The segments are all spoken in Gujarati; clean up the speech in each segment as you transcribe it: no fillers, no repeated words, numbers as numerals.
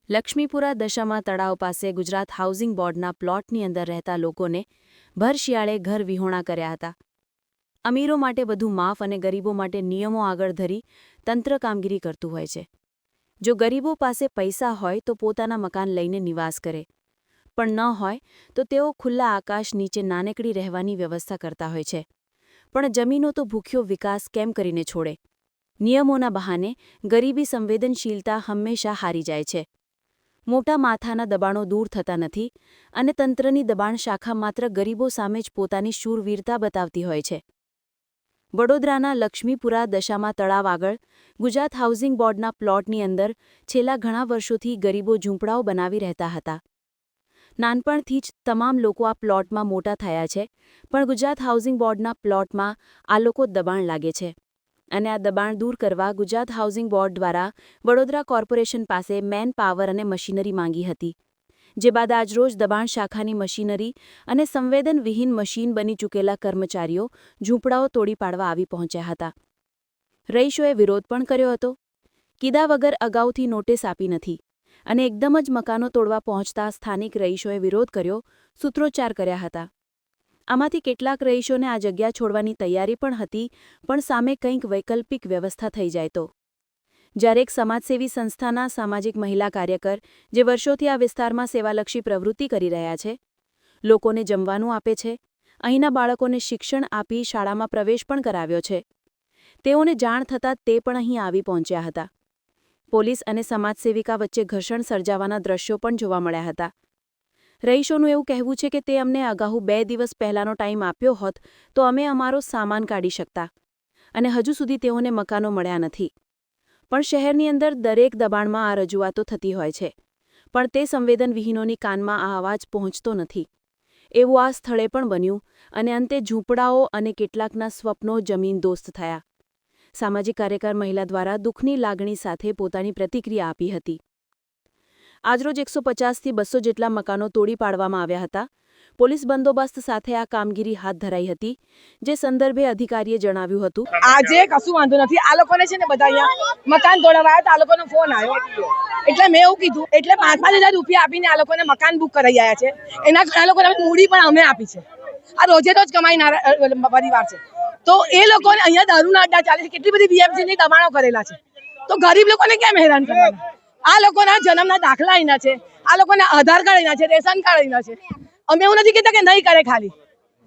લક્ષ્મીપુરા દશામા તળાવ પાસે ગુજરાત હાઉસિંગ બોર્ડના પ્લોટની અંદર રહેતા લોકોને ભર શિયાળે ઘર વિહોણા કર્યા હતા. અમીરો માટે બધું માફ અને ગરીબો માટે નિયમો આગળ ધરી તંત્ર કામગીરી કરતું હોય છે. જો ગરીબો પાસે પૈસા હોય તો પોતાના મકાન લઈને નિવાસ કરે, પણ ન હોય તો તેઓ ખુલ્લા આકાશ નીચે નાનકડી રહેવાની વ્યવસ્થા કરતા હોય છે. પણ જમીનો તો ભૂખ્યો વિકાસ કેમ કરીને છોડે? નિયમોના બહાને ગરીબી સંવેદનશીલતા હંમેશા હારી જાય છે. મોટા માથાના દબાણો દૂર થતા નથી અને તંત્રની દબાણ શાખા માત્ર ગરીબો સામે જ પોતાની શૂરવીરતા બતાવતી હોય છે. વડોદરાના લક્ષ્મીપુરા દશામા તળાવ આગળ ગુજરાત હાઉસિંગ બોર્ડના પ્લોટની અંદર છેલ્લા ઘણા વર્ષોથી ગરીબો ઝૂંપડાઓ બનાવી રહેતા હતા. નાનપણથી જ તમામ લોકો આ પ્લોટમાં મોટા થયા છે, પણ ગુજરાત હાઉસિંગ બોર્ડના પ્લોટમાં આ લોકો દબાણ લાગે છે અને આ દબાણ દૂર કરવા ગુજરાત હાઉસિંગ બોર્ડ દ્વારા વડોદરા કોર્પોરેશન પાસે મેન પાવર અને મશીનરી માંગી હતી, જે બાદ આજરોજ દબાણ શાખાની મશીનરી અને સંવેદનવિહીન મશીન બની ચૂકેલા કર્મચારીઓ ઝૂંપડાઓ તોડી પાડવા આવી પહોંચ્યા હતા. રહીશોએ વિરોધ પણ કર્યો હતો. કીધા વગર અગાઉથી નોટિસ આપી નથી અને એકદમ જ મકાનો તોડવા પહોંચતા સ્થાનિક રહીશોએ વિરોધ કર્યો, સૂત્રોચ્ચાર કર્યા હતા. આમાંથી કેટલાક રહીશોને આ જગ્યા છોડવાની તૈયારી પણ હતી, પણ સામે કંઈક વૈકલ્પિક વ્યવસ્થા થઈ જાય તો. જ્યારે એક સમાજસેવી સંસ્થાના સામાજિક મહિલા કાર્યકર, જે વર્ષોથી આ વિસ્તારમાં સેવાલક્ષી પ્રવૃત્તિ કરી રહ્યા છે, લોકોને જમવાનું આપે છે, અહીંના બાળકોને શિક્ષણ આપી શાળામાં પ્રવેશ પણ કરાવ્યો છે, તેઓને જાણ થતાં તે પણ અહીં આવી પહોંચ્યા હતા. પોલીસ અને સમાજસેવિકા વચ્ચે ઘર્ષણ સર્જાવાના દ્રશ્યો પણ જોવા મળ્યા હતા. રહીશોનું એવું કહેવું છે કે તે અમને અગાઉ 2 દિવસ પહેલાનો ટાઈમ આપ્યો હોત તો અમે અમારો સામાન કાઢી શકતા, અને હજુ સુધી તેઓને મકાનો મળ્યા નથી. પણ શહેરની અંદર દરેક દબાણમાં આ રજૂઆતો થતી હોય છે, પણ તે સંવેદનવિહીનોની કાનમાં આ અવાજ પહોંચતો નથી. એવું આ સ્થળે પણ બન્યું અને અંતે ઝૂંપડાઓ અને કેટલાકના સ્વપ્નો જમીનદોસ્ત થયા. સામાજિક કાર્યકર મહિલા દ્વારા દુઃખની લાગણી સાથે પોતાની પ્રતિક્રિયા આપી હતી. આજરોજ 150થી 200 જેટલા મકાનો તોડી પાડવામાં આવ્યા હતા. પોલીસ બંદોબસ્ત સાથે આ કામગીરી હાથ ધરાઈ હતી, જે સંદર્ભે અધિકારીએ જણાવ્યું હતું, આજે કશું વાંધો નથી. આ લોકોને છે ને બધા અહીંયા મકાન તોડવા આવ્યા, આ લોકોનો ફોન આવ્યો એટલે મેં એવું કીધું, એટલે 5,000 રૂપિયા આપીને આ લોકોને મકાન બુક કરાવી આવ્યા છે. એના ઘણા લોકોને મૂડી પણ અમે આપી છે. આ રોજે રોજ કમાઈનારા પરિવાર છે, તો એ લોકોને અહીંયા દારૂના અડ્ડા ચાલે છે, કેટલી બધી બીએમસીની દબાણો કરેલા છે, તો ગરીબ લોકોને કેમ હેરાન કરવાના? આ લોકોના જન્મના દાખલા અહીંના છે, આ લોકોના આધાર કાર્ડ અહીંના છે, રેશન કાર્ડ અહીંના છે. અમે એવું નથી કહેતા કે નહીં કરે, ખાલી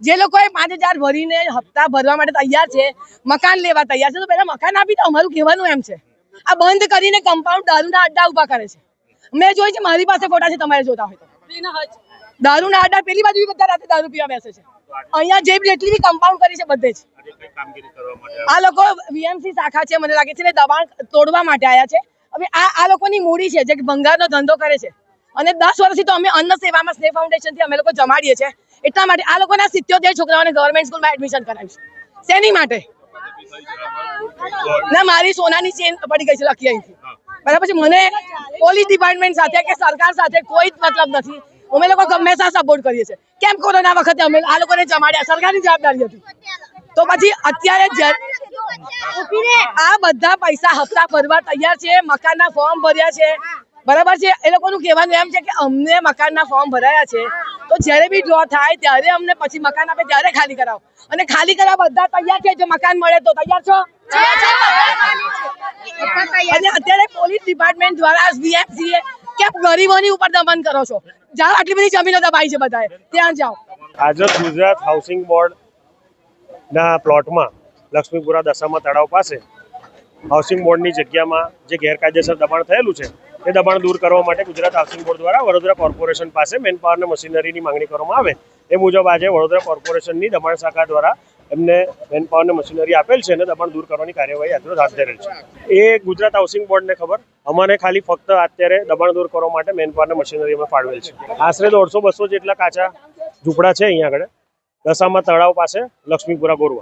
જે લોકોએ 5,000 ભરીને હપ્તા ભરવા માટે તૈયાર છે, મકાન લેવા તૈયાર છે, તો પહેલા મકાન આપી દો. અમારું કહેવાનું એમ છે. આ બંધ કરીને કમ્પાઉન્ડ દારૂના અડ્ડા ઉભા કરે છે. મેં જોઈ છે, મારી પાસે ફોટા છે, તમારે જોતા હોય તો. દારૂના અડ્ડા પેલી બાજુ બધા રાતે દારૂ પીવા બેસે છે. અહીંયા જે જેટલી બી કમ્પાઉન્ડ કરી છે બધે જ આ લોકો વીએમસી શાખા છે, મને લાગે છે ને દબાણ તોડવા માટે આવ્યા છે. હવે આ લોકોની મૂડી છે, જે ભંગારનો ધંધો કરે છે, અને 10 વર્ષથી તો અમે અન્ન સેવામાં સ્નેહ ફાઉન્ડેશન થી અમે લોકો જમાડીએ છીએ. એટલા માટે આ લોકોના 77 છોકરાઓને ગવર્મેન્ટ સ્કૂલમાં એડમિશન કરાવીશું. શેની માટે? ના, મારી સોનાની ચેન પડી ગઈ છે લકી અહીંથી, બરાબર છે. મને પોલીસ ડિપાર્ટમેન્ટ સાથે કે સરકાર સાથે કોઈ જ મતલબ નથી. અમે લોકો હંમેશા સપોર્ટ કરીએ છીએ. કેમ કોરોના વખતે અમે આ લોકોને જમાડ્યા? સરકારની જવાબદારી હતી. તો પછી અત્યારે આ બધા પૈસા હપ્તા ભરવા તૈયાર છે, મકાનના ફોર્મ ભર્યા છે, બરાબર છે. એ લોકોનું કહેવાનું એમ છે કે અમને મકાનના ફોર્મ ભરાયા છે, તો જ્યારે બી ડ્રો થાય ત્યારે અમને પછી મકાન આપે ત્યારે ખાલી કરાવો, અને ખાલી કરાવવા બધા તૈયાર છે. જો મકાન મળે તો તૈયાર છો? અને અત્યારે પોલીસ ડિપાર્ટમેન્ટ દ્વારા વીએમસીએ કેમ ગરીબોની ઉપર દમન કરો છો? જાઓ, આટલી બધી જમીનો દબાઈ છે બધાએ, ત્યાં જાઓ. આજે ગુજરાત હાઉસિંગ બોર્ડ ના પ્લોટમાં લક્ષ્મીપુરા દશામા તળાવ પાસે હાઉસિંગ બોર્ડની જગ્યામાં જે ગેરકાયદેસર દબાણ થયેલું છે, તે દબાણ દૂર કરવા માટે ગુજરાત હાઉસિંગ બોર્ડ દ્વારા વડોદરા કોર્પોરેશન પાસે મેન પાવર અને મશીનરીની માંગણી કરવામાં આવે એ મુજબ આજે વડોદરા કોર્પોરેશનની દબાણ શાખા દ્વારા એમને મેન પાવર અને મશીનરી આપેલ છે અને દબાણ દૂર કરવાની કાર્યવાહી આજરોજ હાથ ધરેલ છે. એ ગુજરાત હાઉસિંગ બોર્ડને ખબર, અમારે ખાલી ફક્ત અત્યારે દબાણ દૂર કરવા માટે મેન પાવર અને મશીનરી અમે ફાળવેલ છે. આશરે 150-200 જેટલા કાચા ઝૂંપડા છે અહીંયા આગળ દશામા તળાવ પાસે લક્ષ્મીપુરા ગોરવા.